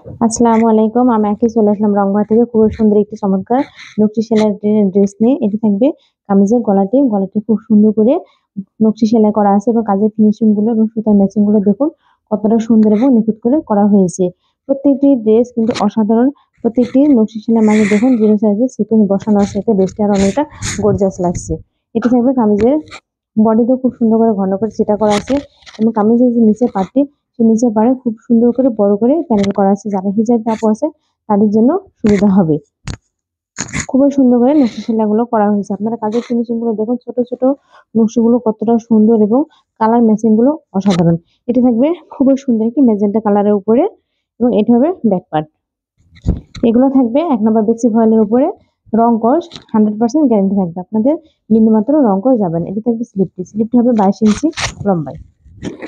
আসসালামু আলাইকুম। আমি আঁকি চলে আসলাম রংবাহার থেকে। খুবই সুন্দর একটি চমৎকার নকশি সেলাই ড্রেস নিয়ে। এটি থাকবে কামিজের গলাটি। গলাটি খুব সুন্দর করে নকশি সেলাই করা আছে এবং কাজের ফিনিশিং গুলো এবং সুতার ম্যাচিং গুলো দেখুন কতটা সুন্দর এবং নিখুঁত করে করা হয়েছে। প্রত্যেকটি ড্রেস কিন্তু অসাধারণ। প্রত্যেকটি নকশি সেলাই মাঝে দেখুন 0 সাইজের সিকোয়েন্স বসানো আছে। এতে ড্রেসটি আরো অনেকটা গর্জিয়াস লাগছে। এটি থাকবে কামিজের বডিতেও খুব সুন্দর করে ঘন করে সেটা করা আছে এবং কামিজের যে নিচের পার্টটি সে নিচের পাড়ে খুব সুন্দর করে বড় করে প্যানেল করা আছে। যারা হিজাব আপু আছে তাদের জন্য সুবিধা হবে। খুবই সুন্দর করে নকশি সেলাইগুলো করা হয়েছে। আপনারা কাজের ফিনিশিং গুলো দেখুন, ছোট ছোট নকশিগুলো কতটা সুন্দর এবং কালার ম্যাচিং গুলো অসাধারণ। এটি থাকবে খুবই সুন্দর একটি ম্যাজেন্টা কালারের উপরে এবং এটা হবে ব্যাক পার্ট। এগুলো থাকবে 1 নম্বর বেক্সি ভয়েলের উপরে। রং কস 100% গ্যারান্টি থাকবে। আপনাদের বিন্দুমাত্র রং কস যাবে না। এটি থাকবে স্লিপটি। স্লিপটি হবে 22 ইঞ্চি লম্বায়।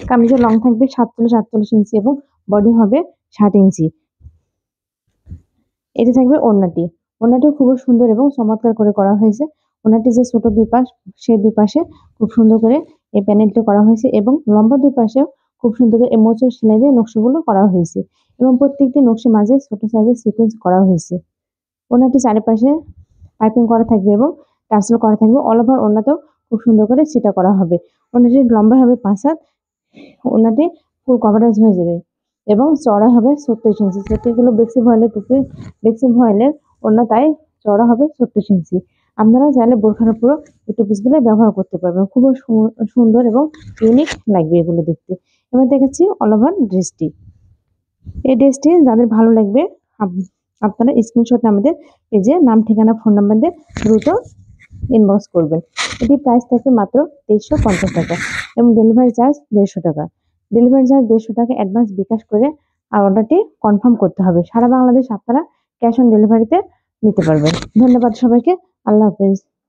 কামিজের লং থাকবে 47 ইঞ্চি এবং বডি হবে 60 ইঞ্চি। এটি থাকবে ওড়নাটি। ওড়নাটিও খুবই সুন্দর এবং চমৎকার করে করা হয়েছে। ওড়নাটি যে ছোট দুই পাশ, সেই দুই পাশে খুব সুন্দর করে এই প্যানেলটি করা হয়েছে এবং লম্বা দুই পাশেও খুব সুন্দর করে এই মোচড় সেলাই দিয়ে নকশিগুলো করা হয়েছে এবং প্রত্যেকটি নকশি মাঝে ছোট সাইজের সিকোয়েন্স করা হয়েছে। ওড়নাটি চারিপাশে পাইপিং করা থাকবে এবং টার্সেল করা থাকবে। অল ওভার ওড়নাতেও খুব সুন্দর করে সেটা করা হবে। ওড়নাটির লম্বা হবে 5 হাত। ওড়নাটি ফুল কভারেজ হয়ে যাবে এবং চওড়া হবে 36 ইঞ্চি। সেটিগুলো বেক্সি ভয়েলের টুপি, বেক্সি ভয়েলের ওড়না, তাই চওড়া হবে 36 ইঞ্চি। আপনারা চাইলে বোরখার উপরও এই টুপিসগুলো ব্যবহার করতে পারবেন। খুবই সুন্দর এবং ইউনিক লাগবে এগুলো দেখতে। এবার দেখাচ্ছি অল ওভার ড্রেসটি। এই ড্রেসটি যাদের ভালো লাগবে আপনারা স্ক্রিনশট আমাদের পেজে নাম, ঠিকানা, ফোন নাম্বার দিয়ে দ্রুত ইনবক্স করবেন। এটি প্রাইস থাকবে মাত্র 2350 টাকা এবং ডেলিভারি চার্জ 150 টাকা। ডেলিভারি চার্জ 150 টাকা অ্যাডভান্স বিকাশ করে আর অর্ডারটি কনফার্ম করতে হবে। সারা বাংলাদেশ আপনারা ক্যাশ অন ডেলিভারিতে নিতে পারবেন। ধন্যবাদ সবাইকে। আল্লাহ হাফেজ।